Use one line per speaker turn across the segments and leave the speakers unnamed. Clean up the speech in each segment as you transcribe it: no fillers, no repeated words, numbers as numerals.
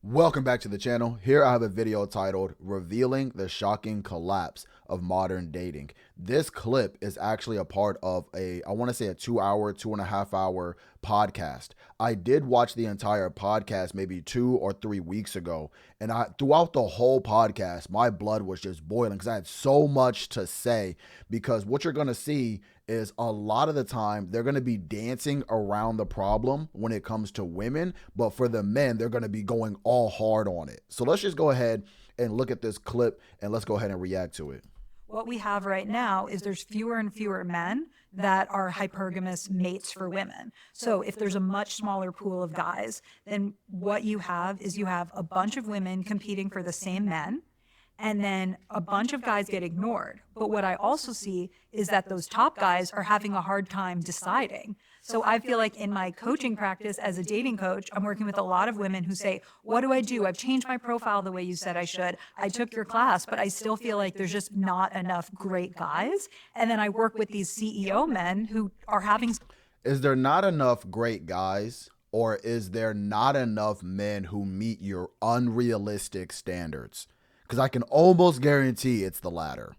Welcome back to the channel. Here I have a video titled Revealing the Shocking Collapse of Modern Dating. This clip is actually a part of I want to say a 2-hour, 2.5 hour podcast. I did watch the entire podcast maybe 2 or 3 weeks ago. And throughout the whole podcast, my blood was just boiling because I had so much to say, because what you're going to see is a lot of the time they're going to be dancing around the problem when it comes to women, but for the men, they're going to be going all hard on it. So let's just go ahead and look at this clip and let's go ahead and react to it.
What we have right now is there's fewer and fewer men that are hypergamous mates for women. So if there's a much smaller pool of guys, then what you have is you have a bunch of women competing for the same men, and then a bunch of guys get ignored. But what I also see is that those top guys are having a hard time deciding. So I feel like in my coaching practice as a dating coach, I'm working with a lot of women who say, what do I do? I've changed my profile the way you said I should. I took your class, but I still feel like there's just not enough great guys. And then I work with these CEO men who are having...
Is there not enough great guys, or is there not enough men who meet your unrealistic standards? Because I can almost guarantee it's the latter.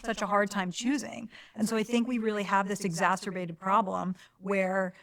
Such a hard time choosing. And so I think we really have this exacerbated problem where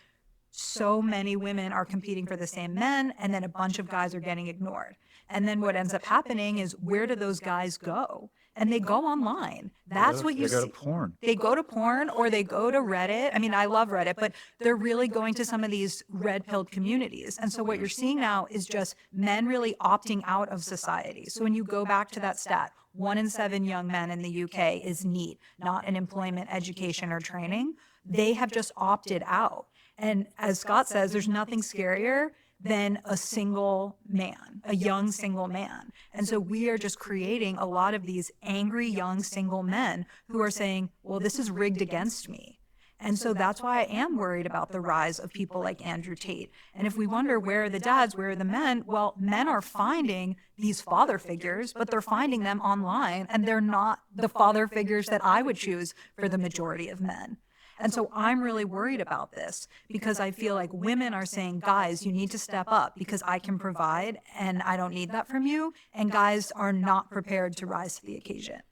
so many women are competing for the same men, and then a bunch of guys are getting ignored. And then what ends up happening is, where do those guys go? And they go online. That's what you see.
They go to porn.
They go to porn, or they go to Reddit. I mean, I love Reddit, but they're really going to some of these red-pilled communities. And so what you're seeing now is just men really opting out of society. So when you go back to that stat, 1 in 7 young men in the UK is NEET, not an employment, education, or training. They have just opted out. And as Scott says, there's nothing scarier than a single man, a young single man. And so we are just creating a lot of these angry young single men who are saying, well, this is rigged against me. And so that's why I am worried about the rise of people like Andrew Tate. And if we wonder, where are the dads, where are the men? Well, men are finding these father figures, but they're finding them online, and they're not the father figures that I would choose for the majority of men. And so I'm really worried about this, because I feel like women are saying, guys, you need to step up because I can provide and I don't need that from you. And guys are not prepared to rise to the occasion.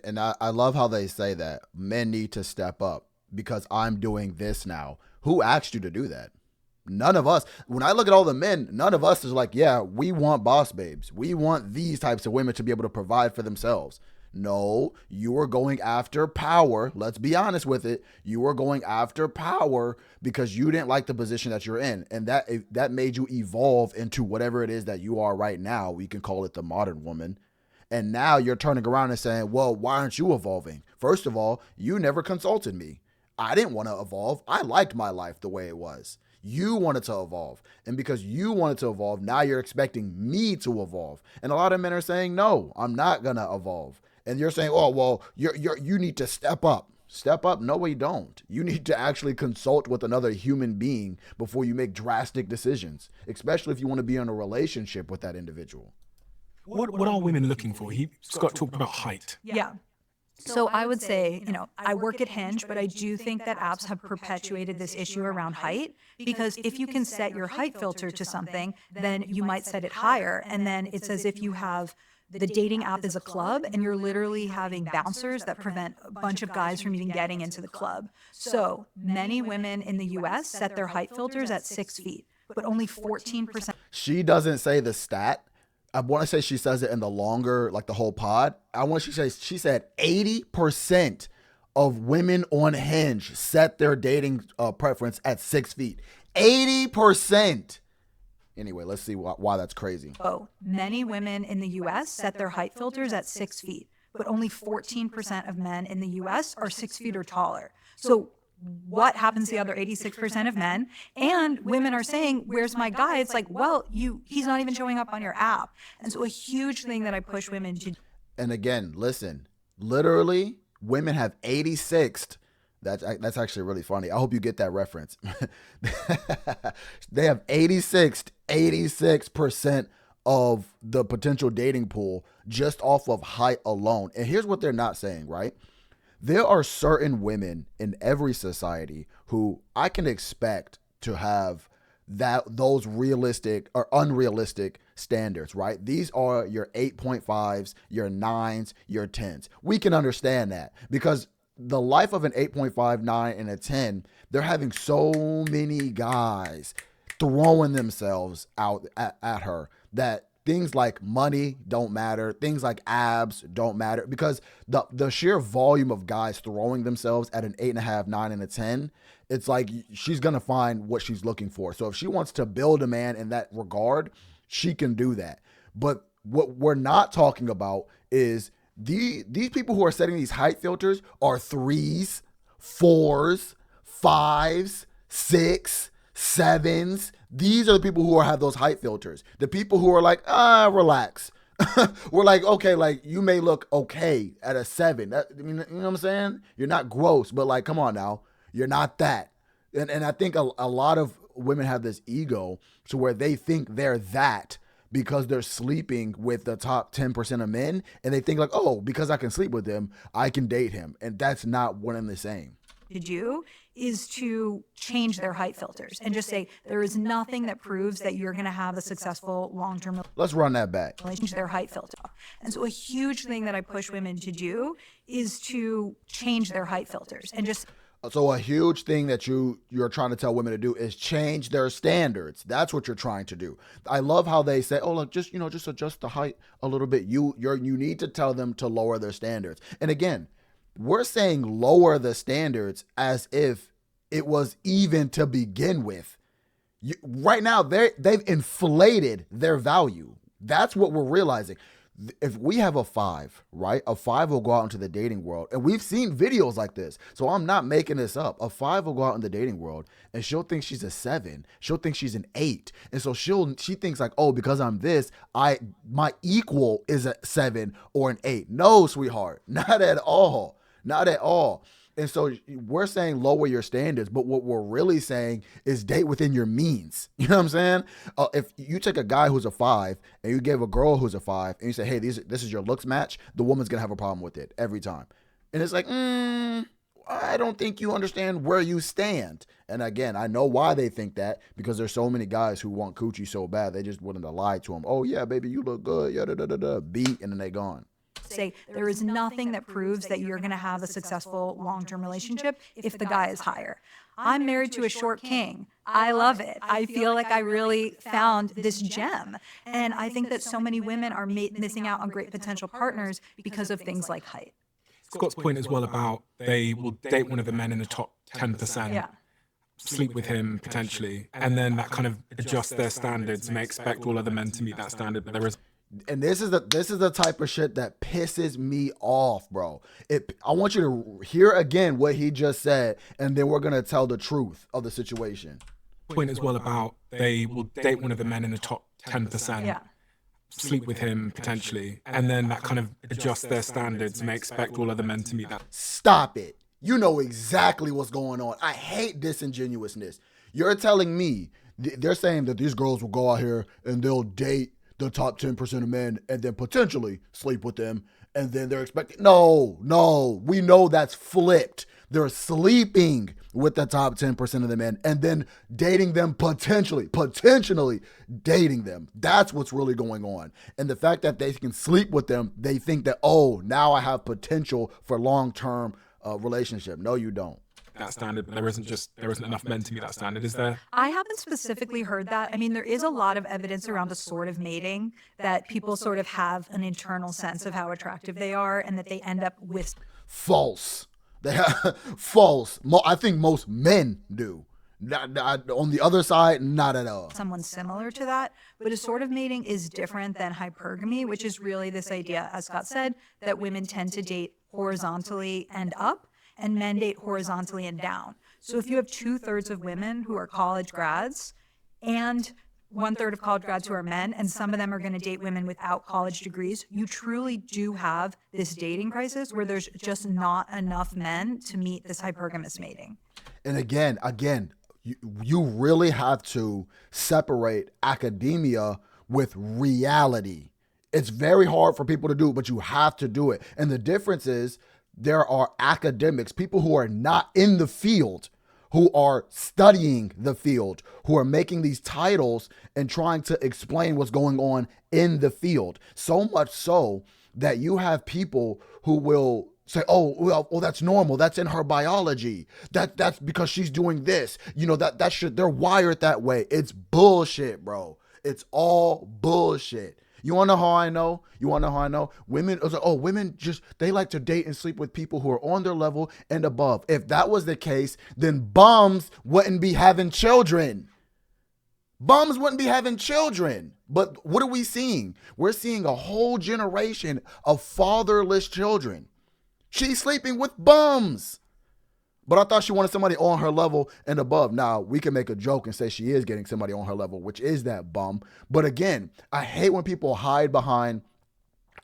And I love how they say that men need to step up because I'm doing this now. Who asked you to do that? None of us. When I look at all the men, none of us is like, yeah, we want boss babes. We want these types of women to be able to provide for themselves. No, you are going after power. Let's be honest with it. You are going after power because you didn't like the position that you're in. And that made you evolve into whatever it is that you are right now. We can call it the modern woman. And now you're turning around and saying, well, why aren't you evolving? First of all, you never consulted me. I didn't want to evolve. I liked my life the way it was. You wanted to evolve. And because you wanted to evolve, now you're expecting me to evolve. And a lot of men are saying, no, I'm not going to evolve. And you're saying, oh, well, you need to step up. Step up? No, we don't. You need to actually consult with another human being before you make drastic decisions, especially if you want to be in a relationship with that individual.
What are women looking for? Scott talked about height.
Yeah. So I would say, I work at Hinge, but I do think that apps have perpetuated this issue around height, because if you can set your height filter to something, then you might set it higher. And then it's as if you have the dating app is a club, and you're literally having bouncers that prevent a bunch of guys from even getting into the club. So many women in the US set their height filters at 6 feet, but only 14%.
She doesn't say the stat. I want to say she says it in the longer, like the whole pod. I want to say she said 80% of women on Hinge set their dating preference at 6 feet. 80%. Anyway, let's see why that's crazy.
Oh, many women in the US set their height filters at 6 feet, but only 14% of men in the US are 6 feet or taller. So what happens to the other 86% of men? And women are saying, where's my guy? It's like, well, he's not even showing up on your app. And so a huge thing that I push women to.
And again, listen, literally women have 86th. That's actually really funny. I hope you get that reference. They have 86% of the potential dating pool just off of height alone. And here's what they're not saying, right? There are certain women in every society who I can expect to have those realistic or unrealistic standards, right? These are your 8.5s, your 9s, your 10s. We can understand that because the life of an 8.5, 9, and a 10, they're having so many guys throwing themselves out at her that things like money don't matter, things like abs don't matter, because the sheer volume of guys throwing themselves at an 8.5, 9, and a 10, it's like she's gonna find what she's looking for. So if she wants to build a man in that regard, she can do that. But what we're not talking about is these people who are setting these height filters are 3s, 4s, 5s, 6, 7s. These are the people who have those height filters. The people who are like, relax. We're like, okay, like you may look okay at a 7. I mean, you know what I'm saying? You're not gross, but like, come on now, you're not that. And I think a lot of women have this ego to where they think they're that because they're sleeping with the top 10% of men, and they think like, oh, because I can sleep with him, I can date him, and that's not one and the same.
To do is to change their height filters and just say there is nothing that proves that you're going to have a successful long-term
Let's run that back.
relationship. Their height filter. And so a huge thing that I push women to do is to change their height filters and just
So a huge thing that you're trying to tell women to do is change their standards. That's what you're trying to do. I love how they say, "Oh, look, just adjust the height a little bit." You need to tell them to lower their standards. And again, we're saying lower the standards as if it was even to begin with. Right now, they've inflated their value. That's what we're realizing. If we have a 5, right? A 5 will go out into the dating world. And we've seen videos like this. So I'm not making this up. A 5 will go out in the dating world and she'll think she's a 7. She'll think she's an 8. And so she thinks like, oh, because I'm this, my equal is a 7 or an 8. No, sweetheart. Not at all. Not at all. And so we're saying lower your standards, but what we're really saying is date within your means. You know what I'm saying? If you take a guy who's a 5 and you give a girl who's a 5 and you say, hey, this is your looks match, the woman's going to have a problem with it every time. And it's like, I don't think you understand where you stand. And again, I know why they think that, because there's so many guys who want coochie so bad, they just wanted to lie to them. Oh, yeah, baby, you look good. Yeah, beat, and then they gone.
say there is nothing that proves that you're going to have a successful long-term relationship if the guy is higher. I'm married to a short king. I love it. I feel like I really found this gem. And I think that so many women are missing out on great potential partners because of things like height.
Scott's point as well about they will date one of the men in the top 10%.
Yeah.
Sleep with him potentially, and then that kind of adjusts their standards and they expect all other men to meet that standard, but there is.
And this is the type of shit that pisses me off, bro. I want you to hear again what he just said, and then we're gonna tell the truth of the situation.
Point as well about they will date one of the men in the top 10%.
Yeah.
Sleep with him potentially, and then that kind of adjusts their standards and they expect all other men to meet that.
Stop it. You know exactly what's going on. I hate disingenuousness. You're telling me they're saying that these girls will go out here and they'll date the top 10% of men and then potentially sleep with them, and then they're expecting. No, we know that's flipped. They're sleeping with the top 10% of the men and then dating them potentially dating them. That's what's really going on. And the fact that they can sleep with them, they think that, oh, now I have potential for long-term relationship. No, you don't.
That standard, but there isn't enough men to meet that standard, is there?
I haven't specifically heard that. I mean, there is a lot of evidence around assortive mating that people sort of have an internal sense of how attractive they are and that they end up with.
False. They have false. I think most men do. Not on the other side, not at all.
Someone similar to that, but assortive mating is different than hypergamy, which is really this idea, as Scott said, that women tend to date horizontally and up, and men date horizontally and down. So if you have 2/3 of women who are college grads and 1/3 of college grads who are men, and some of them are going to date women without college degrees, you truly do have this dating crisis where there's just not enough men to meet this hypergamous mating.
And again, you really have to separate academia with reality. It's very hard for people to do, but you have to do it. And the difference is there are academics, people who are not in the field, who are studying the field, who are making these titles and trying to explain what's going on in the field. So much so that you have people who will say, "Oh, well, that's normal. That's in her biology. That's because she's doing this. You know, that should, they're wired that way." It's bullshit, bro. It's all bullshit. You wanna know how I know? You wanna know how I know? Women, it's like, oh, women just, they like to date and sleep with people who are on their level and above. If that was the case, then bums wouldn't be having children. Bums wouldn't be having children. But what are we seeing? We're seeing a whole generation of fatherless children. She's sleeping with bums. But I thought she wanted somebody on her level and above. Now, we can make a joke and say she is getting somebody on her level, which is that bum. But again, I hate when people hide behind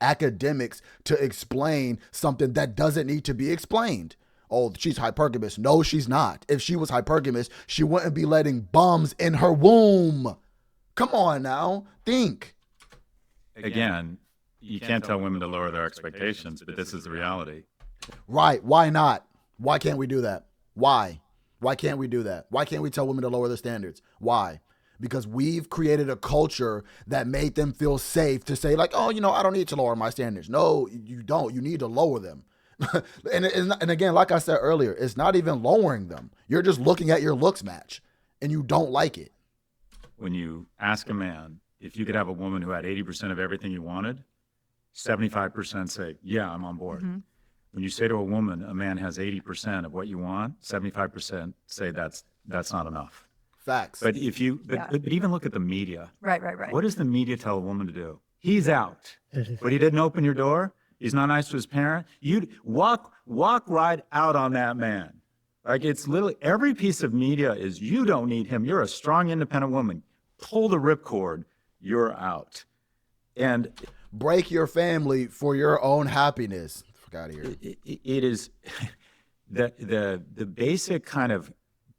academics to explain something that doesn't need to be explained. Oh, she's hypergamous. No, she's not. If she was hypergamous, she wouldn't be letting bums in her womb. Come on now. Think.
Again, you can't tell women to lower their expectations, but this is the reality.
Right. Why not? Why can't we do that? Why? Why can't we do that? Why can't we tell women to lower their standards? Why? Because we've created a culture that made them feel safe to say like, oh, I don't need to lower my standards. No, you don't. You need to lower them. and again, like I said earlier, it's not even lowering them. You're just looking at your looks match and you don't like it.
When you ask a man if you could have a woman who had 80% of everything you wanted, 75% say, yeah, I'm on board. Mm-hmm. When you say to a woman, a man has 80% of what you want, 75% say that's not enough.
Facts.
But but even look at the media.
Right.
What does the media tell a woman to do? He's out, but he didn't open your door. He's not nice to his parent. You walk right out on that man. Like, it's literally every piece of media is, you don't need him. You're a strong, independent woman. Pull the ripcord. You're out. And
break your family for your own happiness. Out of here.
It is the basic kind of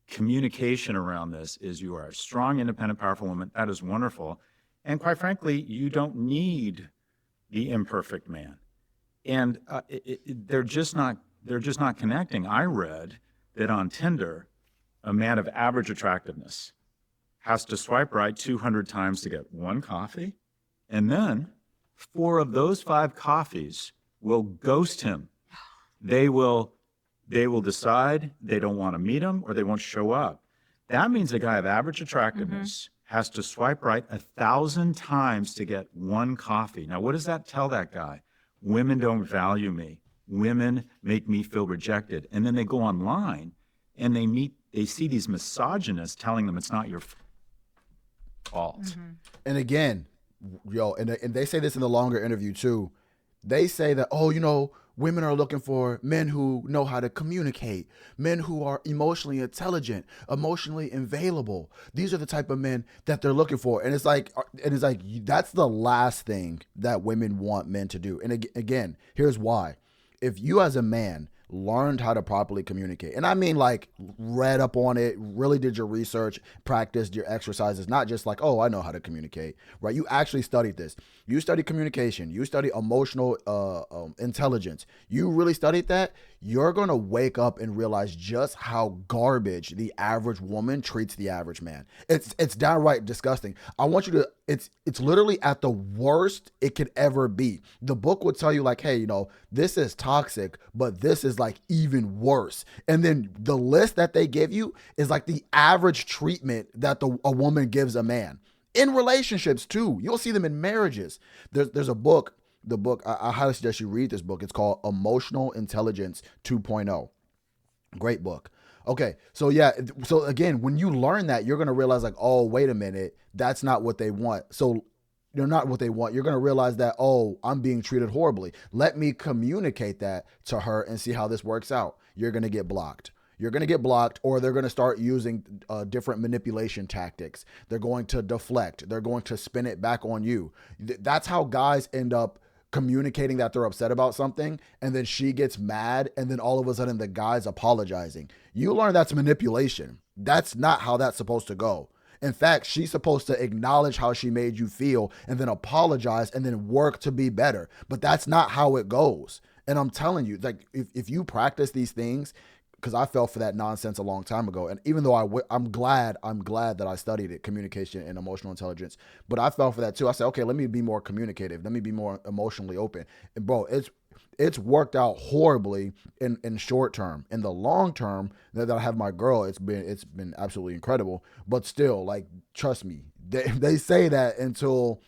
communication around this is, you are a strong, independent, powerful woman. That is wonderful. And quite frankly, you don't need the imperfect man. And they're just not connecting. I read that on Tinder, a man of average attractiveness has to swipe right 200 times to get one coffee, and then 4 of those 5 coffees will ghost him. They will decide they don't want to meet him, or they won't show up. That means a guy of average attractiveness has to swipe right 1,000 times to get one coffee. Now, what does that tell that guy? Women don't value me. Women make me feel rejected. And then they go online and they see these misogynists telling them it's not your fault. Mm-hmm.
And again, and they say this in the longer interview too. They say that, women are looking for men who know how to communicate, men who are emotionally intelligent, emotionally available. These are the type of men that they're looking for. And it's like that's the last thing that women want men to do. And again, here's why. If you as a man learned how to properly communicate, and I mean like read up on it, really did your research, practiced your exercises, not just like, oh, I know how to communicate, right? You actually studied this. You studied communication. You studied emotional intelligence. You really studied that. You're going to wake up and realize just how garbage the average woman treats the average man. It's downright disgusting. I want you to, it's literally at the worst it could ever be. The book would tell you like, hey, this is toxic, but this is like even worse. And then the list that they give you is like the average treatment that a woman gives a man. In relationships too. You'll see them in marriages. There's a book, I highly suggest you read this book. It's called Emotional Intelligence 2.0. Great book. Okay, so again, when you learn that, you're going to realize like, oh, wait a minute, that's not what they want. So they're not what they want. You're going to realize that, oh, I'm being treated horribly. Let me communicate that to her and see how this works out. You're going to get blocked. You're going to get blocked, or they're going to start using different manipulation tactics. They're going to deflect. They're going to spin it back on you. That's how guys end up communicating that they're upset about something, and then she gets mad, and then all of a sudden the guy's apologizing. You learn that's manipulation. That's not how that's supposed to go. In fact, she's supposed to acknowledge how she made you feel and then apologize and then work to be better. But that's not how it goes. And I'm telling you, like, if you practice these things because I fell for that nonsense a long time ago. And even though I'm glad that I studied it, communication and emotional intelligence, but I fell for that too. I said, okay, let me be more communicative. Let me be more emotionally open. And bro, it's worked out horribly in short term. In the long term, now that I have my girl, it's been absolutely incredible. But still, like, trust me, they say that until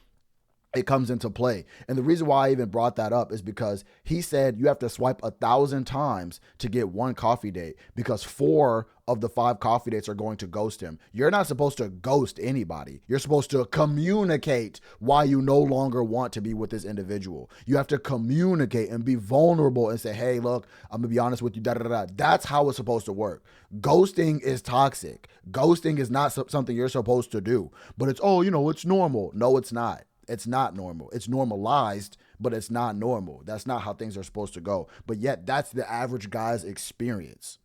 it comes into play. And the reason why I even brought that up is because he said you have to swipe 1,000 times to get one coffee date, because 4 of the 5 coffee dates are going to ghost him. You're not supposed to ghost anybody. You're supposed to communicate why you no longer want to be with this individual. You have to communicate and be vulnerable and say, hey, look, I'm going to be honest with you. Da, da, da, da. That's how it's supposed to work. Ghosting is toxic. Ghosting is not something you're supposed to do. But it's, oh, it's normal. No, it's not. It's not normal. It's normalized, but it's not normal. That's not how things are supposed to go. But yet, that's the average guy's experience.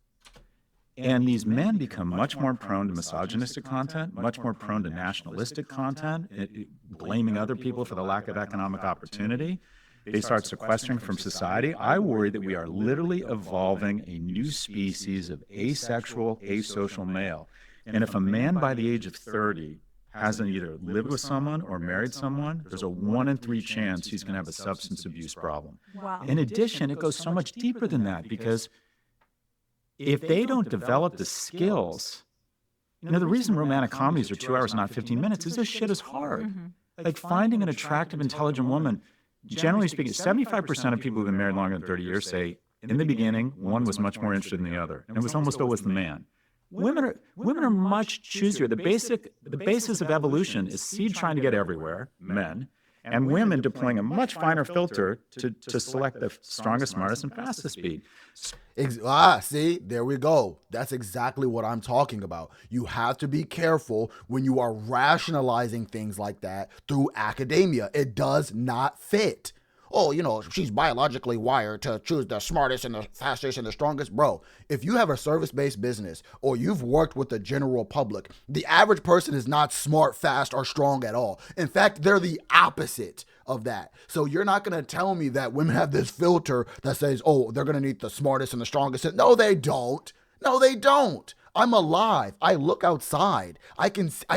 And these men become much more prone to misogynistic content, much more prone to nationalistic content, blaming other people for the lack of economic opportunity. They start sequestering from society. I worry that we are literally evolving a new species of asexual, asocial male. And if a man by the age of 30 hasn't either lived with someone or married someone, there's a 1 in 3 chance he's going to have a substance abuse problem.
Wow.
In addition, it goes so much deeper than that, because if they don't develop the skills, the reason romantic comedies are 2 hours, not 15 minutes, is this shit is hard. Like, finding an attractive, intelligent woman, generally speaking, 75% of people who've been married longer than 30 years say, in the beginning, one was much more interested in the other, and it was almost always the man. Women are much choosier. The basis of evolution is seed trying to get everywhere, men, and women deploying a much finer filter to select the strongest, smartest, and fastest speed.
See, there we go. That's exactly what I'm talking about. You have to be careful when you are rationalizing things like that through academia. It does not fit. Oh, she's biologically wired to choose the smartest and the fastest and the strongest. Bro, if you have a service-based business or you've worked with the general public, the average person is not smart, fast, or strong at all. In fact, they're the opposite of that. So you're not going to tell me that women have this filter that says, oh, they're going to need the smartest and the strongest. No, they don't. No, they don't. I'm alive. I look outside. I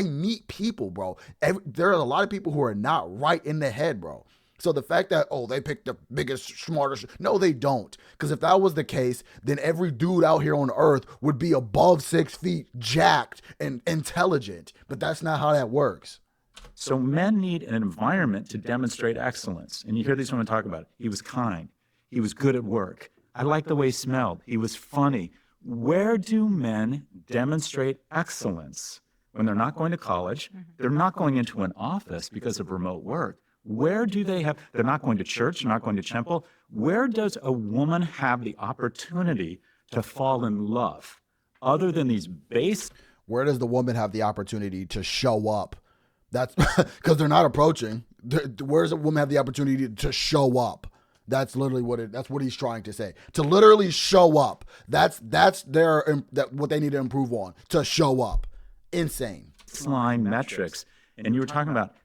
meet people, bro. There are a lot of people who are not right in the head, bro. So the fact that, they picked the biggest, smartest, no, they don't. Because if that was the case, then every dude out here on earth would be above 6 feet, jacked, and intelligent. But that's not how that works.
So men need an environment to demonstrate excellence. And you hear these women talk about it. He was kind. He was good at work. I liked the way he smelled. He was funny. Where do men demonstrate excellence? When they're not going to college, they're not going into an office because of remote work. Where do they're not going to church, they're not going to temple. Where does a woman have the opportunity to fall in love other than these base?
Where does the woman have the opportunity to show up? That's because they're not approaching. Where does a woman have the opportunity to show up? That's literally that's what he's trying to say. To literally show up. That's what they need to improve on. To show up. Insane.
Line metrics. And you were talking about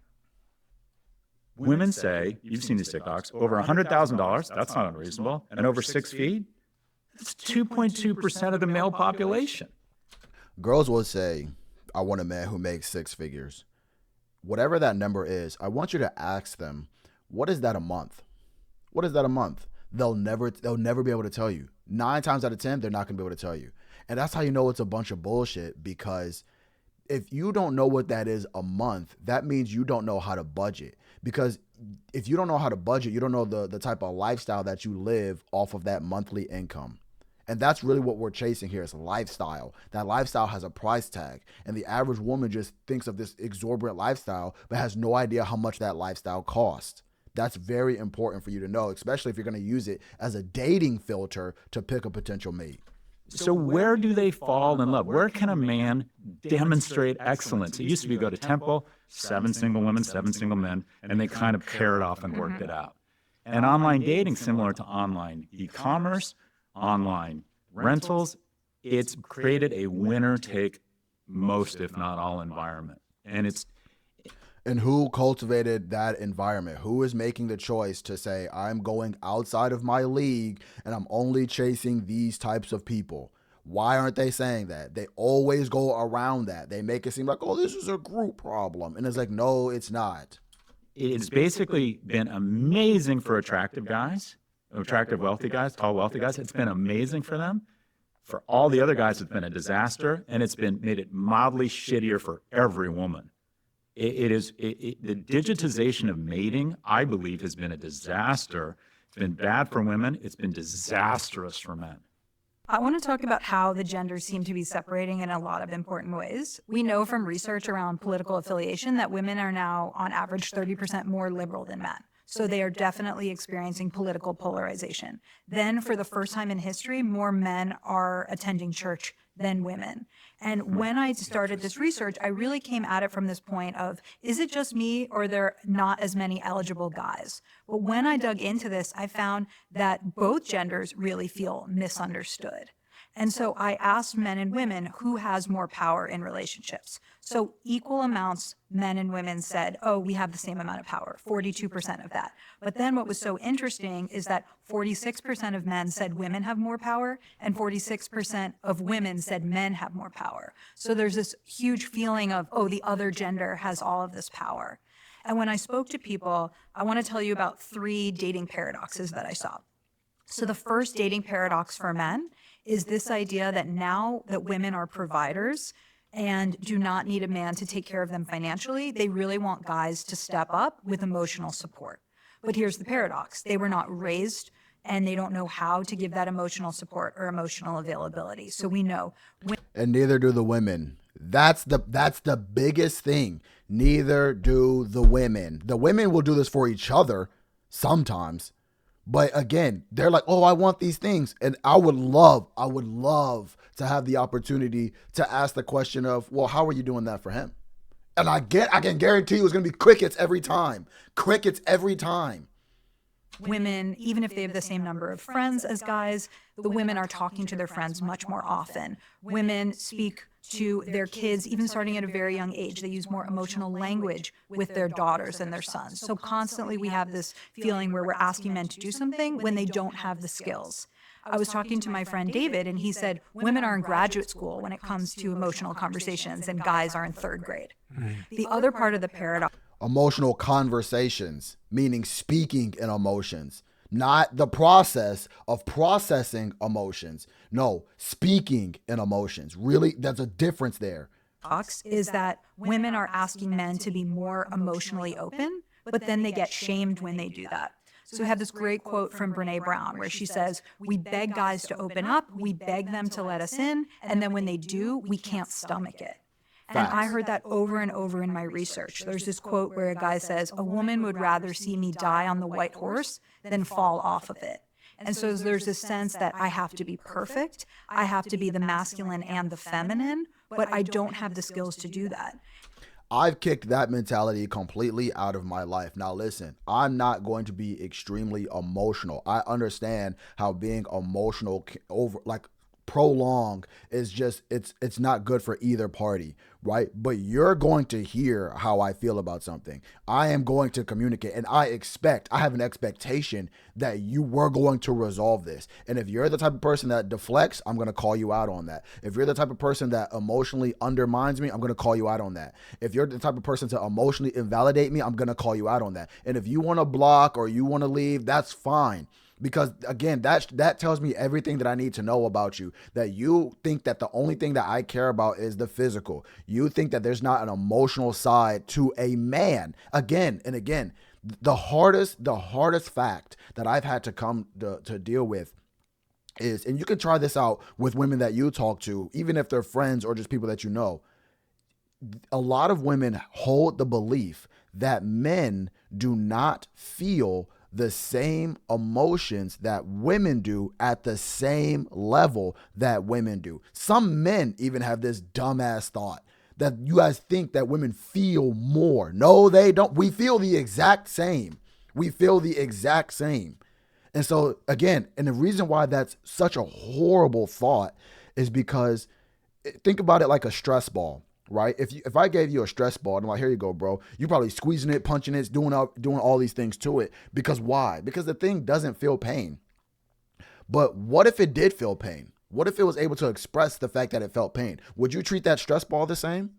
women say, you've seen these TikToks, over $100,000, that's not unreasonable, and over 6 feet, that's 2.2% of the male population.
Girls will say, I want a man who makes 6 figures. Whatever that number is, I want you to ask them, what is that a month? What is that a month? They'll never be able to tell you. 9 times out of 10, they're not going to be able to tell you. And that's how you know it's a bunch of bullshit, because if you don't know what that is a month, that means you don't know how to budget. Because if you don't know how to budget, you don't know the type of lifestyle that you live off of that monthly income. And that's really what we're chasing here, is lifestyle. That lifestyle has a price tag. And the average woman just thinks of this exorbitant lifestyle, but has no idea how much that lifestyle costs. That's very important for you to know, especially if you're going to use it as a dating filter to pick a potential mate.
So where do they fall in love? Where can a man demonstrate excellence? It used to be go to temple, 7 single women, 7 single men, and they kind of pair it off and worked it out. And online dating, similar to online e-commerce, online rentals, it's created a winner-take-most, if not all, environment.
And who cultivated that environment? Who is making the choice to say, I'm going outside of my league and I'm only chasing these types of people? Why aren't they saying that? They always go around that. They make it seem like, oh, this is a group problem. And it's like, no, it's not.
It's basically been amazing for attractive guys, attractive wealthy guys, tall wealthy guys. It's been amazing for them. For all the other guys, it's been a disaster, and it's been made it mildly shittier for every woman. The digitization of mating, I believe, has been a disaster. It's been bad for women. It's been disastrous for men.
I want to talk about how the genders seem to be separating in a lot of important ways. We know from research around political affiliation that women are now, on average, 30% more liberal than men. So they are definitely experiencing political polarization. Then, for the first time in history, more men are attending church than women. And when I started this research, I really came at it from this point of, is it just me or are there not as many eligible guys? But when I dug into this, I found that both genders really feel misunderstood. And so I asked men and women who has more power in relationships. So equal amounts, men and women said, oh, we have the same amount of power, 42% of that. But then what was so interesting is that 46% of men said women have more power and 46% of women said men have more power. So there's this huge feeling of, oh, the other gender has all of this power. And when I spoke to people, I want to tell you about 3 dating paradoxes that I saw. So the first dating paradox for men is this idea that now that women are providers and do not need a man to take care of them financially, they really want guys to step up with emotional support. But here's the paradox. They were not raised and they don't know how to give that emotional support or emotional availability. So we know.
And neither do the women. That's the biggest thing. Neither do the women. The women will do this for each other sometimes. But again, they're like, oh, I want these things. And I would love to have the opportunity to ask the question of, well, how are you doing that for him? And I can guarantee you it's going to be crickets every time. Crickets every time.
Women, even if they have the same number of friends as guys, the women are talking to their friends much more often. Women speak to their kids, even starting at a very young age. They use more emotional language with their daughters and their sons. So constantly we have this feeling where we're asking men to do something when they don't have the skills. I was talking to my friend David, and he said women are in graduate school when it comes to emotional conversations, and guys are in 3rd grade. The other part of the paradox.
Emotional conversations, meaning speaking in emotions, not the process of processing emotions. No, speaking in emotions. Really, there's a difference there.
Is that women are asking men to be more emotionally open, but then they get shamed when they do that. So we have this great quote from Brene Brown where she says, we beg guys to open up, we beg them to let us in, and then when they do, we can't stomach it. And I heard that over and over in my research. There's this quote where a guy says, a woman would rather see me die on the white horse than fall off of it. And so there's this sense that I have to be perfect, I have to be the masculine and the feminine, but I don't have the skills to do that.
I've kicked that mentality completely out of my life. Now, listen, I'm not going to be extremely emotional. I understand how being emotional prolonged is just, it's not good for either party, right? But you're going to hear how I feel about something. I am going to communicate, and I have an expectation that you were going to resolve this. And if you're the type of person that deflects, I'm going to call you out on that. If you're the type of person that emotionally undermines me, I'm going to call you out on that. If you're the type of person to emotionally invalidate me, I'm going to call you out on that. And if you want to block or you want to leave, that's fine. Because again, that tells me everything that I need to know about you, that you think that the only thing that I care about is the physical. You think that there's not an emotional side to a man. Again and again, the hardest fact that I've had to come to deal with is, and you can try this out with women that you talk to, even if they're friends or just people that you know, a lot of women hold the belief that men do not feel the same emotions that women do at the same level that women do. Some men even have this dumbass thought that you guys think that women feel more. No, they don't. We feel the exact same. And so again, and the reason why that's such a horrible thought is because think about it like a stress ball. Right? If I gave you a stress ball and I'm like, here you go, bro, you probably squeezing it, punching it, doing all these things to it. Because why? Because the thing doesn't feel pain. But what if it did feel pain? What if it was able to express the fact that it felt pain? Would you treat that stress ball the same?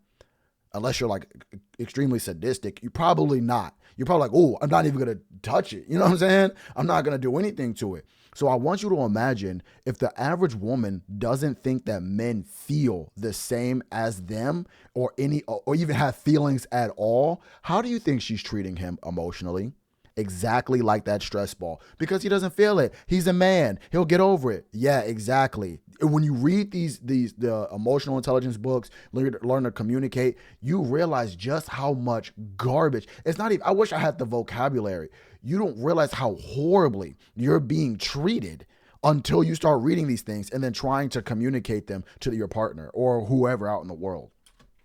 Unless you're like extremely sadistic, you're probably not. You're probably like, oh, I'm not even going to touch it. You know what I'm saying? I'm not going to do anything to it. So I want you to imagine if the average woman doesn't think that men feel the same as them or even have feelings at all, how do you think she's treating him emotionally? Exactly like that stress ball, because he doesn't feel it. He's a man. He'll get over it. Yeah, exactly. When you read the emotional intelligence books, learn to communicate, you realize just how much garbage. It's not even, I wish I had the vocabulary. You don't realize how horribly you're being treated until you start reading these things and then trying to communicate them to your partner or whoever out in the world.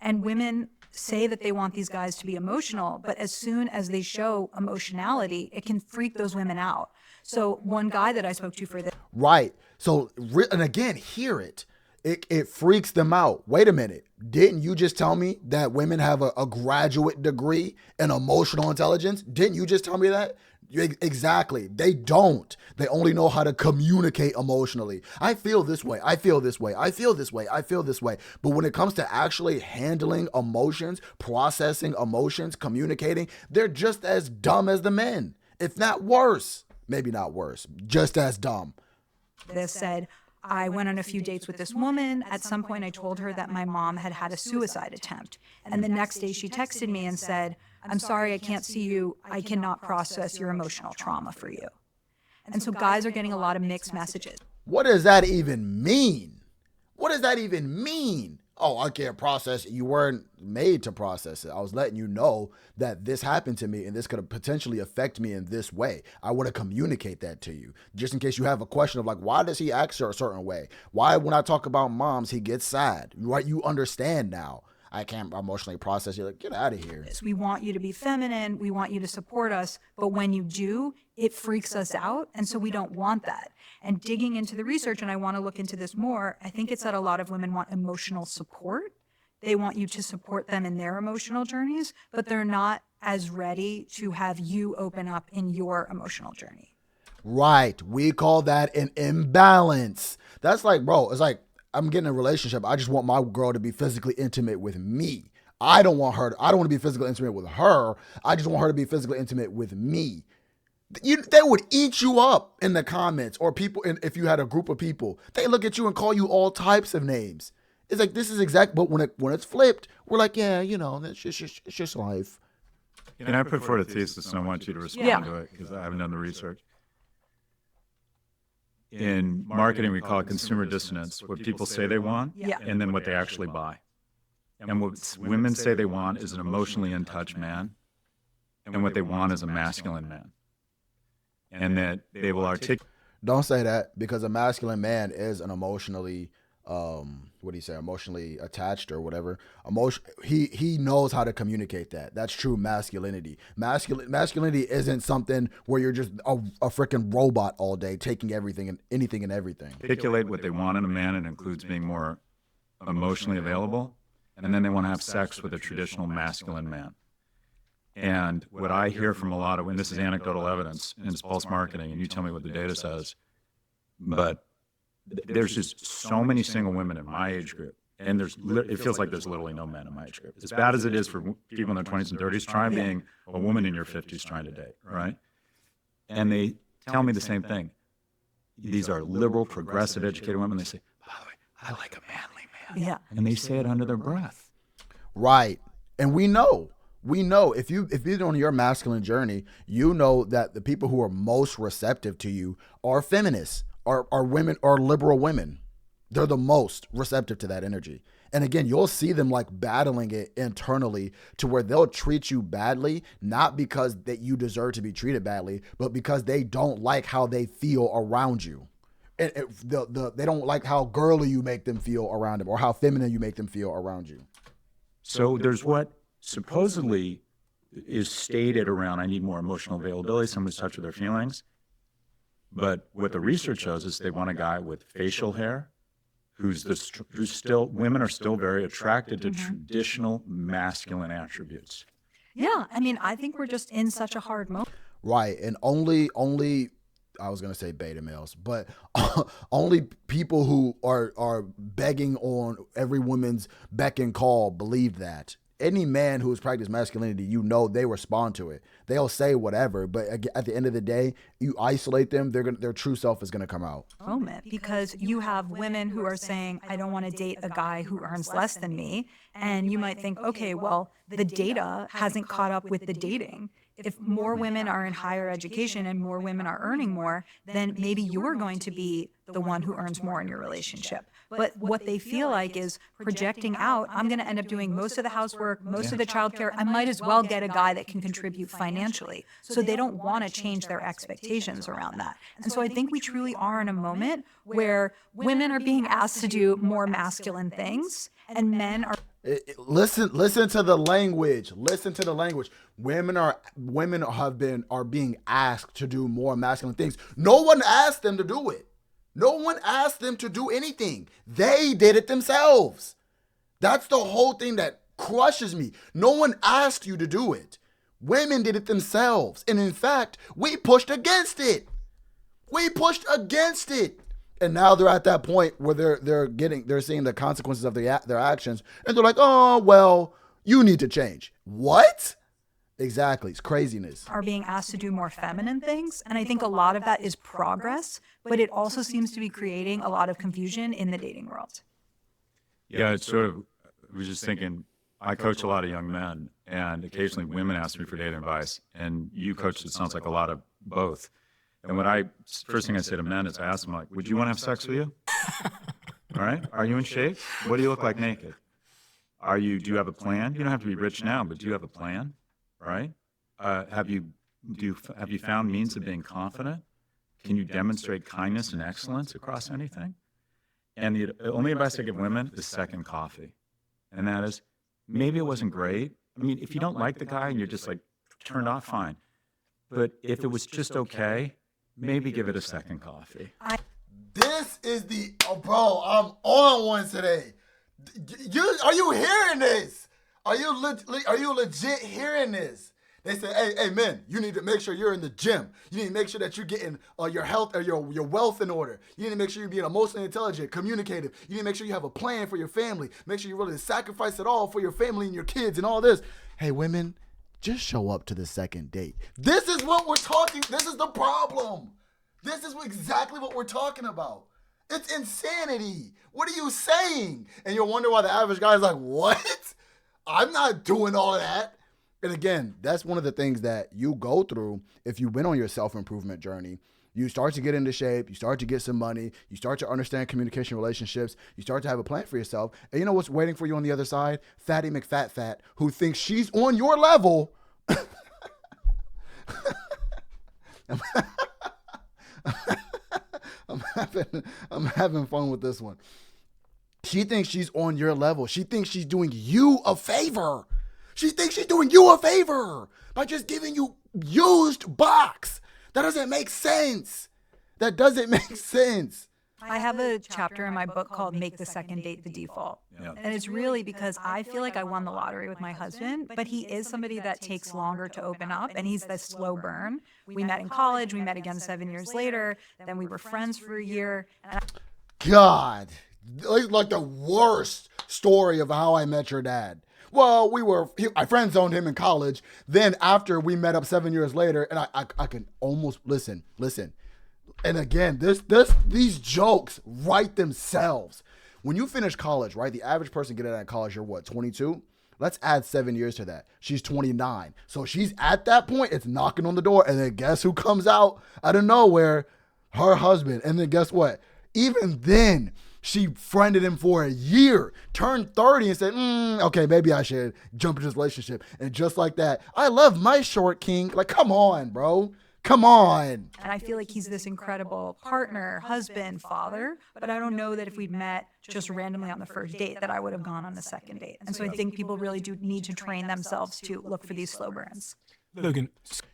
And women say that they want these guys to be emotional, but as soon as they show emotionality, it can freak those women out. So one guy that I spoke to for this.
Right. So, and again, hear it. It freaks them out. Wait a minute. Didn't you just tell me that women have a graduate degree in emotional intelligence? Didn't you just tell me that? Exactly. They don't. They only know how to communicate emotionally. I feel this way. I feel this way. I feel this way. I feel this way. But when it comes to actually handling emotions, processing emotions, communicating, they're just as dumb as the men, if not worse. Maybe not worse, just as dumb.
This said, I went on a few dates with this woman. At some point, I told her that my mom had had a suicide attempt. And the next day, she texted me and said, I'm sorry, I can't see you. I cannot process your emotional trauma for you. And so guys are getting a lot of mixed messages.
What does that even mean? What does that even mean? Oh, I can't process it. You weren't made to process it. I was letting you know that this happened to me and this could potentially affect me in this way. I want to communicate that to you just in case you have a question of like, why does he act a certain way? Why, when I talk about moms, he gets sad, right? You understand now. I can't emotionally process. You're like, get out of here.
We want you to be feminine. We want you to support us. But when you do, it freaks us out. And so we don't want that. And digging into the research, and I want to look into this more, I think it's that a lot of women want emotional support. They want you to support them in their emotional journeys, but they're not as ready to have you open up in your emotional journey.
Right. We call that an imbalance. That's like, bro, it's like, I'm getting a relationship. I just want my girl to be physically intimate with me. I don't want to be physically intimate with her. I just want her to be physically intimate with me. They would eat you up in the comments, or people, if you had a group of people, they look at you and call you all types of names. It's like, this is exact, but when it's flipped, we're like, yeah, it's just life.
Can I put forward a thesis and I want you to respond to it because I haven't done the research. In marketing, we call it consumer dissonance, what people say they want and then what they actually buy. And what women say they want is an emotionally in touch man, and what they want is a masculine man. And that they will articulate.
Don't say that, because a masculine man is an emotionally, emotionally attached or whatever. He knows how to communicate that. That's true masculinity. Masculinity isn't something where you're just a freaking robot all day taking everything and anything and everything.
Articulate what they want in a man. It includes being more emotionally available. And then they want to have sex with a traditional masculine man. And what I hear from a lot of, and this is anecdotal evidence, and it's pulse marketing, and you tell me what the data says, but there's just so many single women in my age group, and it feels like there's literally no men in my age group. As bad as it is for people in their 20s and 30s, try being a woman in your 50s trying to date, right? And they tell me the same thing. These are liberal, progressive, educated women. They say, by the way, I like a manly man.
Yeah.
And they say it under their breath.
Right. And we know if you're on your masculine journey, you know that the people who are most receptive to you are feminists, are women, are liberal women. They're the most receptive to that energy. And again, you'll see them like battling it internally to where they'll treat you badly, not because that you deserve to be treated badly, but because they don't like how they feel around you. And they don't like how girly you make them feel around them, or how feminine you make them feel around you.
So there's what supposedly is stated around, I need more emotional availability, someone's touch with their feelings. But what the research shows is they want a guy with facial hair, who's still, women are still very attracted to traditional masculine attributes.
Yeah. I mean, I think we're just in such a hard moment.
Right. And only I was gonna say beta males, but only people who are begging on every woman's beck and call believe that. Any man who's practiced masculinity, they respond to it. They'll say whatever, but at the end of the day, you isolate them, their true self is gonna come out.
Moment, because you have women who are saying, I don't want to date a guy who earns less than me. And you might think, okay, well, the data hasn't caught up with the dating. If more women are in higher education and more women are earning more, then maybe you're going to be the one who earns more in your relationship. But what they feel like is projecting out, I'm going to end up doing most of the housework, most of the childcare. I might as well get a guy that can contribute financially. So they don't want to change their expectations around that. And so I think we truly are in a moment where women are being asked to do more masculine things and men are
Listen to the language. Listen to the language. Women are being asked to do more masculine things. No one asked them to do it. No one asked them to do anything. They did it themselves. That's the whole thing that crushes me. No one asked you to do it. Women did it themselves. And in fact, we pushed against it. We pushed against it. And now they're at that point where they're seeing the consequences of their actions, and they're like, oh, well, you need to change. What? Exactly. It's craziness.
Are being asked to do more feminine things. And I think a lot of that is progress, but it also seems to be creating a lot of confusion in the dating world.
Yeah, it's sort of, I was just thinking, I coach a lot of young men, and occasionally women ask me for dating advice, and you coach, it sounds like a lot of both. And first thing I say to men is I ask them, like, would you want to have sex with you? All right. Are you in shape? What do you look like naked? Do you have a plan? You don't have to be rich now, but do you have a plan? Right? Have you found means of being confident? Can you demonstrate kindness and excellence across anything? And the only advice I give women is second coffee. And that is, maybe it wasn't great. I mean, if you don't like the guy and you're just like turned off, fine. But if it was just okay, maybe give it a second coffee.
This is bro, I'm on one today. Are you hearing this? Are you legit hearing this? They say, hey, men, you need to make sure you're in the gym. You need to make sure that you're getting your health or your wealth in order. You need to make sure you're being emotionally intelligent, communicative. You need to make sure you have a plan for your family. Make sure you're willing to sacrifice it all for your family and your kids and all this. Hey, women, just show up to the second date. This is what we're talking. This is the problem. This is exactly what we're talking about. It's insanity. What are you saying? And you'll wonder why the average guy is like, what? I'm not doing all that. And again, that's one of the things that you go through if you went on your self-improvement journey. You start to get into shape. You start to get some money. You start to understand communication relationships. You start to have a plan for yourself. And you know what's waiting for you on the other side? Fatty McFat, who thinks she's on your level. I'm having fun with this one. She thinks she's on your level. She thinks she's doing you a favor. She thinks she's doing you a favor by just giving you used box. That doesn't make sense. That doesn't make sense.
I have a chapter in my book called Make the Second Date the Default.
Yeah.
And it's really because I feel like I won the lottery with my husband, but he is somebody that takes longer to open up, and he's this slow burn. We met in college. We met again 7 years later. Then we were friends for a year. And
God, like the worst story of how I met your dad. Well, I friend zoned him in college. Then after we met up 7 years later, and I can almost listen. And again, these jokes write themselves. When you finish college, right? The average person getting out of college, you're what, 22? Let's add 7 years to that. She's 29. So she's at that point, it's knocking on the door. And then guess who comes out of nowhere? Her husband. And then guess what? Even then, she friended him for a year, turned 30 and said, okay, maybe I should jump into this relationship. And just like that, I love my short king. Like, come on, bro. Come on.
And I feel like he's this incredible partner, husband, father, but I don't know that if we'd met just randomly on the first date that I would have gone on the second date. And so I think people really do need to train themselves to look for these slow burns.
Logan,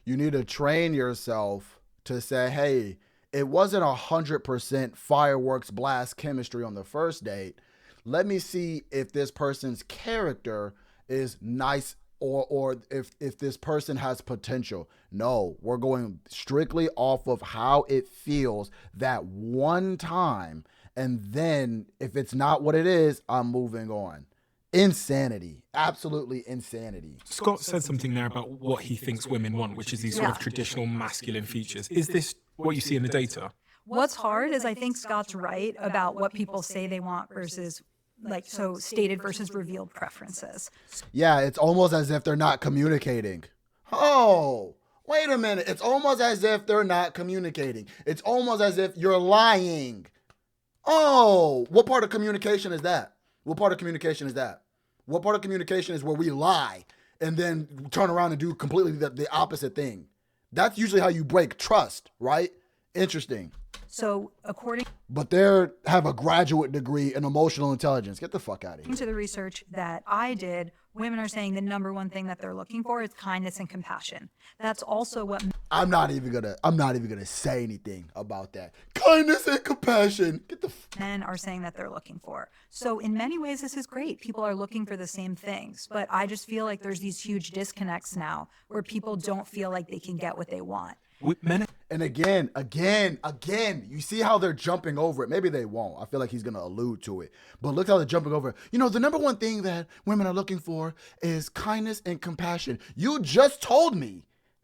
You need to train yourself to say, hey, it wasn't 100% fireworks blast chemistry on the first date. Let me see if this person's character is nice or if this person has potential. No, we're going strictly off of how it feels that one time, and then if it's not what it is, I'm moving on. Insanity. Absolutely insanity.
Scott said something there about what he thinks women want, which is these sort of
Yeah.
traditional masculine features. Is this what you see in the data?
What's hard is I think Scott's right about what people say they want versus so stated versus revealed preferences.
Yeah, it's almost as if they're not communicating. Oh, wait a minute. It's almost as if they're not communicating. It's almost as if you're lying. Oh, what part of communication is that? What part of communication is that? What part of communication is where we lie and then turn around and do completely the opposite thing? That's usually how you break trust, right? Interesting.
So according
But they have a graduate degree in emotional intelligence. Get the fuck out of here.
to the research that I did, women are saying the number one thing that they're looking for is kindness and compassion. That's also what
I'm not even gonna say anything about that. Kindness and compassion. Get the
men are saying that they're looking for. So in many ways, this is great. People are looking for the same things, but I just feel like there's these huge disconnects now where people don't feel like they can get what they want.
Men
And again, you see how they're jumping over it. Maybe they won't. I feel like he's going to allude to it. But look how they're jumping over it. You know, the number one thing that women are looking for is kindness and compassion. You just told me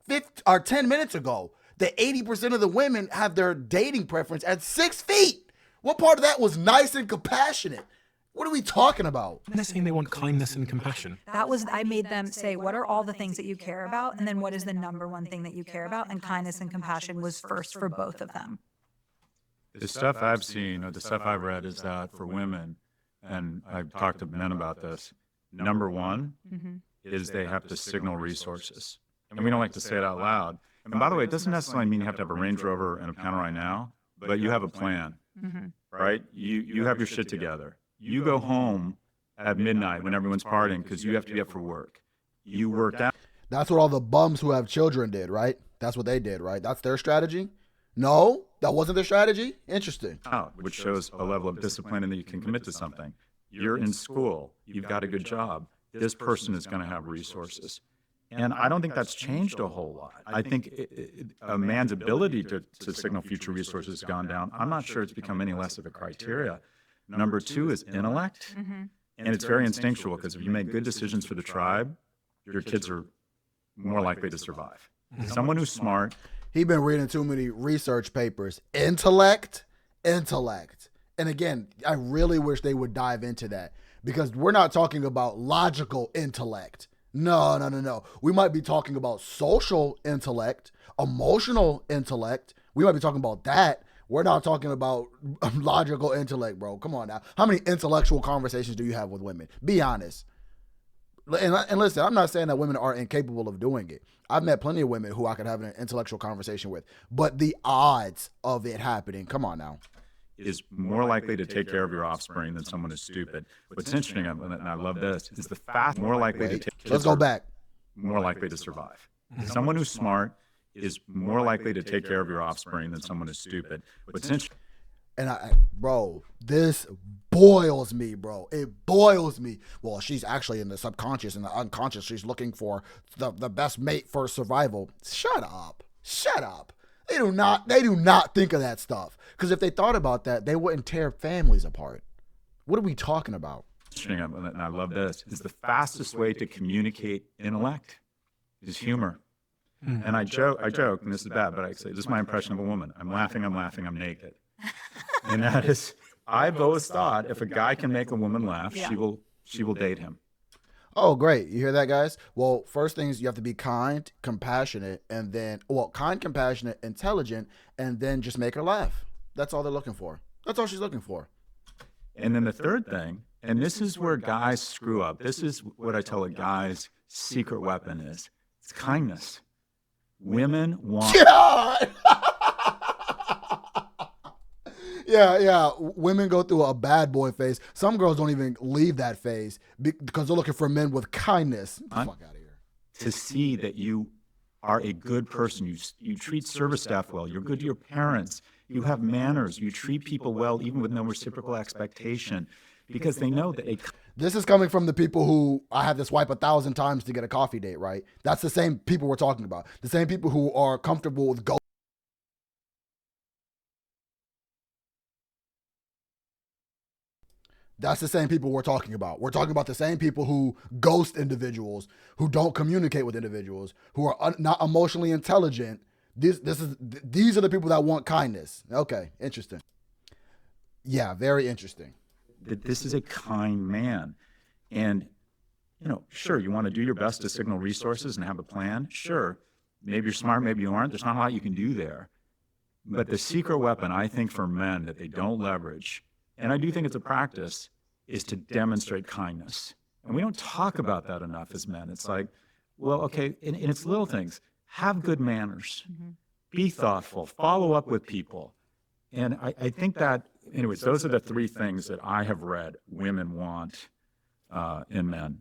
10 minutes ago that 80% of the women have their dating preference at 6 feet. What part of that was nice and compassionate? What are we talking about?
they're saying they want kindness and compassion.
That was, I made them say, what are all the things that you care about? And then what is the number one thing that you care about? And kindness and compassion was first for both of them.
The stuff I've seen or the stuff I've read is that for women, and I've talked to men about this, number one is they have to signal resources. And we don't like to say it out loud. And by the way, it doesn't necessarily mean you have to have a Range Rover and a Panerai now, but you have a plan, right? You have your shit together. You go home at midnight when everyone's partying because you have to be up for work. You work out.
That's what all the bums who have children did, right? That's what they did, right? That's their strategy? No, that wasn't their strategy? Interesting.
Out, which shows a level of discipline and that you can commit to something. You're in school. You've got a good job. This person is going to have resources. And I don't think that's changed a whole lot. I think a man's ability to signal future resources has gone down. I'm not sure it's become any less of a criteria. Number two is intellect. And it's very instinctual because if you make good decisions for the tribe, your kids are more likely to survive. Someone who's smart.
He been reading too many research papers. Intellect. And again, I really wish they would dive into that because we're not talking about logical intellect. No. We might be talking about social intellect, emotional intellect. We might be talking about that. We're not talking about logical intellect, bro. Come on now. How many intellectual conversations do you have with women? Be honest. And listen, I'm not saying that women are incapable of doing it. I've met plenty of women who I could have an intellectual conversation with. But the odds of it happening, come on now.
Is more likely to take care of your offspring than someone who's stupid. What's interesting, and I love this, is the fast more likely to take
Let's go back.
more likely to survive. Someone who's smart is more likely to take care of your offspring than someone who's stupid. What's interesting.
And bro, this boils me, bro. It boils me. Well, she's actually in the subconscious and the unconscious. She's looking for the best mate for survival. Shut up. They do not think of that stuff. Because if they thought about that, they wouldn't tear families apart. What are we talking about?
And I love this, is the fastest way to communicate intellect is humor. And I joke, and this is bad, but I say, this is my impression of a woman. I'm laughing, I'm naked. And that is, I've always thought if a guy can make a woman laugh, she will date him.
Oh, great. You hear that, guys? Well, first things, you have to be kind, compassionate, and then, kind, compassionate, intelligent, and then just make her laugh. That's all they're looking for. That's all she's looking for.
And then the third thing, and this is where guys screw up. This is what I tell a guy's secret weapon is. It's kindness. Women want...
Yeah. Women go through a bad boy phase. Some girls don't even leave that phase because they're looking for men with kindness. Get the fuck out of here.
To see that you are a good person. You treat service staff well. You're good to your parents. You have manners. You treat people well, even with no reciprocal expectation, because they know that
This is coming from the people who I have to swipe 1,000 times to get a coffee date, right? That's the same people we're talking about. The same people who are comfortable with go. That's the same people we're talking about. We're talking about the same people who ghost individuals, who don't communicate with individuals, who are not emotionally intelligent. These are the people that want kindness. Okay, interesting. Yeah, very interesting.
That this is a kind man. And, sure, you want to do your best to signal resources and have a plan. Sure, maybe you're smart, maybe you aren't. There's not a lot you can do there. But the secret weapon, I think, for men that they don't leverage, and I do think it's a practice, is to demonstrate kindness. And we don't talk about that enough as men. It's like, well, okay, and it's little things. Have good manners. Be thoughtful. Follow up with people. And I think that, anyways, those are the three things that I have read women want in men.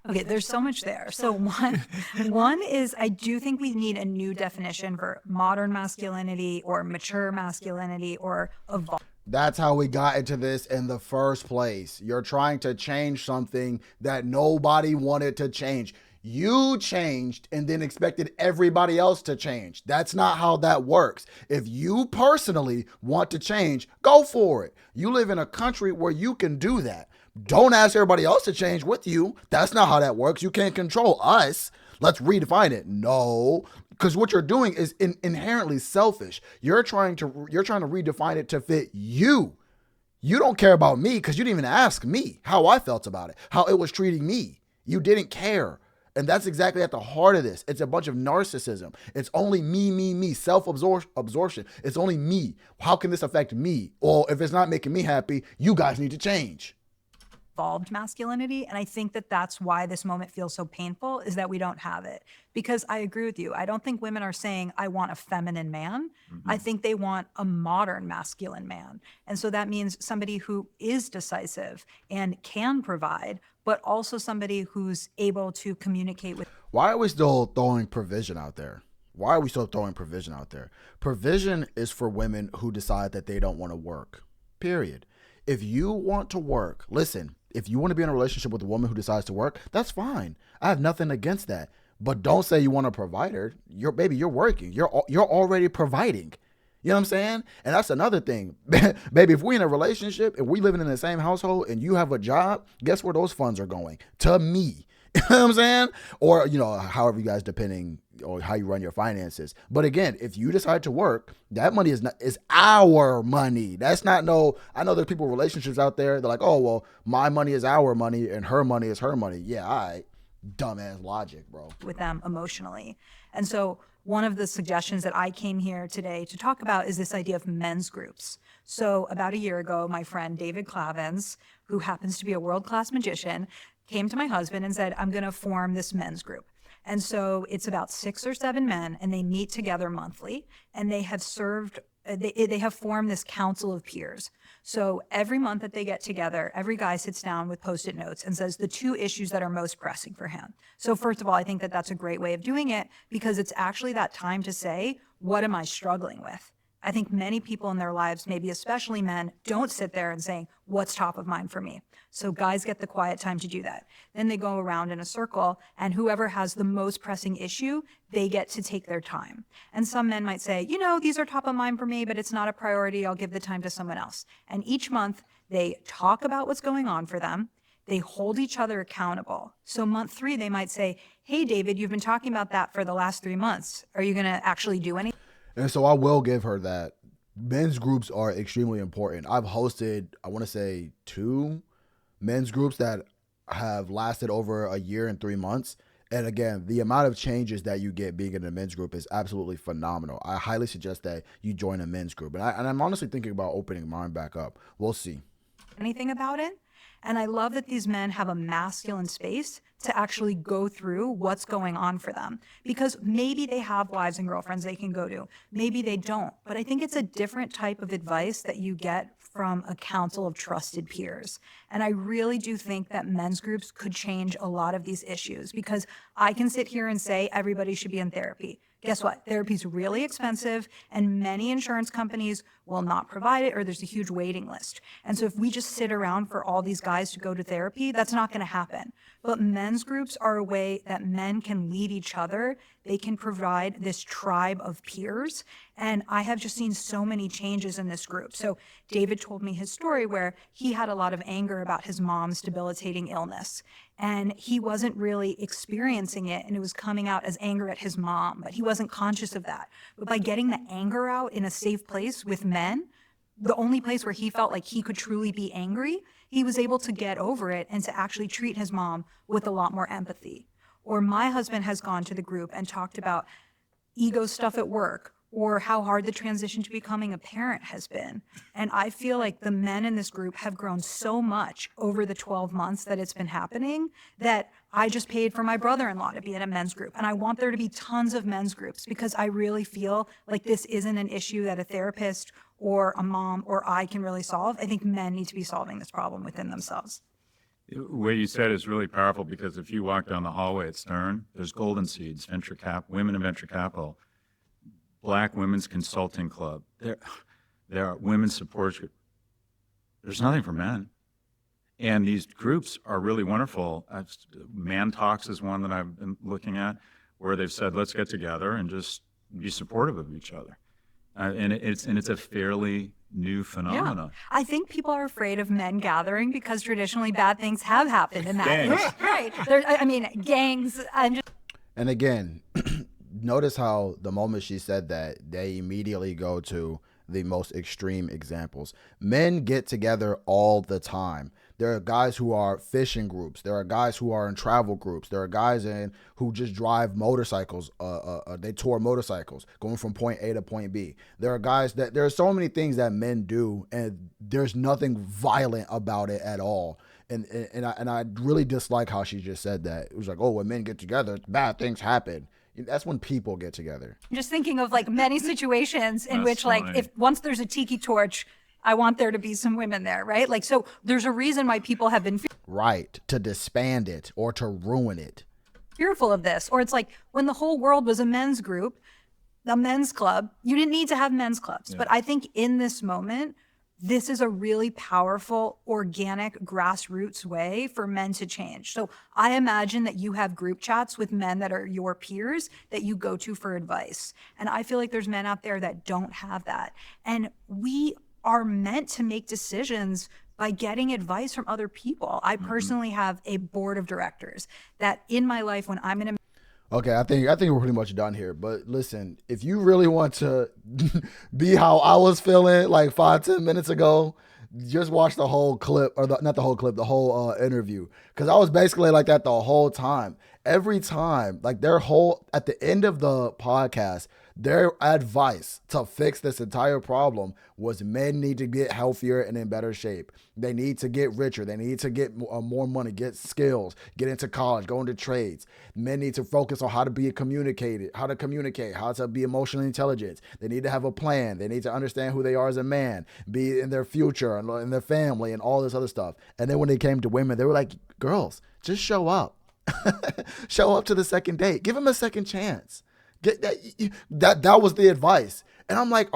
Okay, there's so much there. So one is I do think we need a new definition for modern masculinity or mature masculinity or evolved.
That's how we got into this in the first place. You're trying to change something that nobody wanted to change. You changed and then expected everybody else to change. That's not how that works. If you personally want to change, go for it. You live in a country where you can do that. Don't ask everybody else to change with you. That's not how that works. You can't control us. Let's redefine it. No, because what you're doing is inherently selfish. You're trying to redefine it to fit you. You don't care about me because you didn't even ask me how I felt about it, how it was treating me. You didn't care. And that's exactly at the heart of this. It's a bunch of narcissism. It's only me, self-absorption. It's only me. How can this affect me? Or if it's not making me happy, you guys need to change.
Evolved masculinity. And I think that that's why this moment feels so painful, is that we don't have it. Because I agree with you. I don't think women are saying, I want a feminine man. I think they want a modern masculine man. And so that means somebody who is decisive and can provide, but also somebody who's able to communicate with.
Why are we still throwing provision out there? Why are we still throwing provision out there? Provision is for women who decide that they don't want to work, period. If you want to work, listen, if you want to be in a relationship with a woman who decides to work, that's fine. I have nothing against that. But don't say you want a provider. You're working. You're already providing. You know what I'm saying? And that's another thing. Baby, if we're in a relationship, if we living in the same household and you have a job, guess where those funds are going? To me. You know what I'm saying? Or, however you guys, depending on how you run your finances. But again, if you decide to work, that money is our money. That's not I know there's people, relationships out there. They're like, oh, well, my money is our money and her money is her money. Yeah, all right. Dumbass logic, bro.
With them emotionally. And so one of the suggestions that I came here today to talk about is this idea of men's groups. So about a year ago, my friend David Clavins, who happens to be a world-class magician, came to my husband and said, I'm going to form this men's group. And so it's about 6 or 7 men, and they meet together monthly, and they have formed this council of peers. So every month that they get together, every guy sits down with Post-it notes and says the 2 issues that are most pressing for him. So first of all, I think that that's a great way of doing it, because it's actually that time to say, what am I struggling with? I think many people in their lives, maybe especially men, don't sit there and say, what's top of mind for me? So guys get the quiet time to do that. Then they go around in a circle, and whoever has the most pressing issue, they get to take their time. And some men might say, these are top of mind for me, but it's not a priority. I'll give the time to someone else. And each month they talk about what's going on for them. They hold each other accountable. So month 3, they might say, hey, David, you've been talking about that for the last 3 months. Are you going to actually do anything?
And so I will give her that. Men's groups are extremely important. I've hosted, I want to say 2 men's groups that have lasted over a year and 3 months. And again, the amount of changes that you get being in a men's group is absolutely phenomenal. I highly suggest that you join a men's group. And I'm honestly thinking about opening mine back up. We'll see.
Anything about it? And I love that these men have a masculine space to actually go through what's going on for them. Because maybe they have wives and girlfriends they can go to. Maybe they don't. But I think it's a different type of advice that you get from a council of trusted peers. And I really do think that men's groups could change a lot of these issues, because I can sit here and say everybody should be in therapy. Guess what? Therapy's really expensive and many insurance companies will not provide it, or there's a huge waiting list. And so if we just sit around for all these guys to go to therapy, that's not going to happen. But men's groups are a way that men can lead each other. They can provide this tribe of peers. And I have just seen so many changes in this group. So David told me his story where he had a lot of anger about his mom's debilitating illness. And he wasn't really experiencing it, and it was coming out as anger at his mom, but he wasn't conscious of that. But by getting the anger out in a safe place with men, the only place where he felt like he could truly be angry, he was able to get over it and to actually treat his mom with a lot more empathy. Or my husband has gone to the group and talked about ego stuff at work, or how hard the transition to becoming a parent has been. And I feel like the men in this group have grown so much over the 12 months that it's been happening that I just paid for my brother-in-law to be in a men's group. And I want there to be tons of men's groups because I really feel like this isn't an issue that a therapist or a mom or I can really solve. I think men need to be solving this problem within themselves.
What you said is really powerful, because if you walk down the hallway at Stern, there's Golden Seeds, women in venture capital, Black Women's Consulting Club. There are women's support groups. There's nothing for men. And these groups are really wonderful. Man Talks is one that I've been looking at, where they've said, let's get together and just be supportive of each other. And it's a fairly new phenomenon.
I think people are afraid of men gathering because traditionally bad things have happened in that.
Gangs.
Right. Gangs.
And again, notice how the moment she said that, they immediately go to the most extreme examples. Men get together all the time. There are guys who are fishing groups. There are guys who are in travel groups. There are guys who just drive motorcycles. They tour motorcycles going from point A to point B. There are guys there are so many things that men do, and there's nothing violent about it at all. And I really dislike how she just said that. It was like, oh, when men get together, bad things happen. That's when people get together.
I'm just thinking of like many situations in
That's
which like
funny.
if once there's a tiki torch, I want there to be some women there, right? Like, so there's a reason why people have been
Right. To disband it or to ruin it.
fearful of this. Or it's like when the whole world was a men's group, a men's club, you didn't need to have men's clubs.
Yeah.
But I think in this moment, this is a really powerful, organic, grassroots way for men to change. So I imagine that you have group chats with men that are your peers that you go to for advice. And I feel like there's men out there that don't have that. And we are meant to make decisions by getting advice from other people. I personally have a board of directors that in my life, when I'm in a
Okay, I think we're pretty much done here. But listen, if you really want to be how I was feeling like 5-10 minutes ago, just watch the whole clip, or not the whole clip, the whole interview. Because I was basically like that the whole time. Every time, like at the end of the podcast, their advice to fix this entire problem was men need to get healthier and in better shape. They need to get richer. They need to get more money, get skills, get into college, go into trades. Men need to focus on how to communicate, how to be emotionally intelligent. They need to have a plan. They need to understand who they are as a man, be in their future and in their family and all this other stuff. And then when they came to women, they were like, girls, just show up. Show up to the second date. Give him a second chance. That was the advice. And I'm like,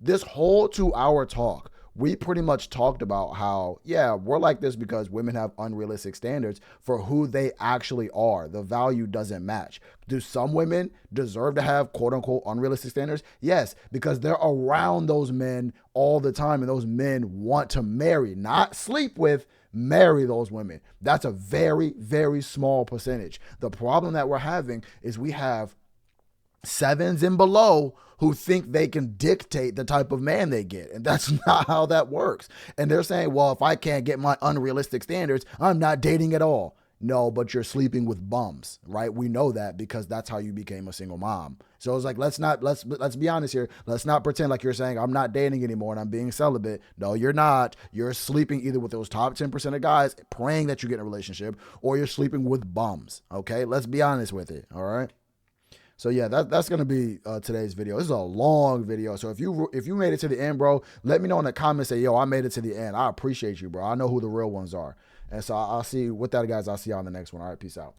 this whole 2-hour talk, we pretty much talked about how, yeah, we're like this because women have unrealistic standards for who they actually are. The value doesn't match. Do some women deserve to have quote unquote unrealistic standards? Yes, because they're around those men all the time, and those men want to marry, not sleep with, marry those women. That's a very, very small percentage. The problem that we're having is we have 7s and below who think they can dictate the type of man they get. And that's not how that works. And they're saying, well, if I can't get my unrealistic standards, I'm not dating at all. No, but you're sleeping with bums, right? We know that because that's how you became a single mom. So it's like, let's be honest here. Let's not pretend like you're saying I'm not dating anymore and I'm being celibate. No, you're not. You're sleeping either with those top 10% of guys praying that you get in a relationship, or you're sleeping with bums. Okay, let's be honest with it. All right. So yeah, that's gonna be today's video. This is a long video, so if you made it to the end, bro, let me know in the comments. Say, yo, I made it to the end. I appreciate you, bro. I know who the real ones are. And so I'll see with that, guys. I'll see you on the next one. All right, peace out.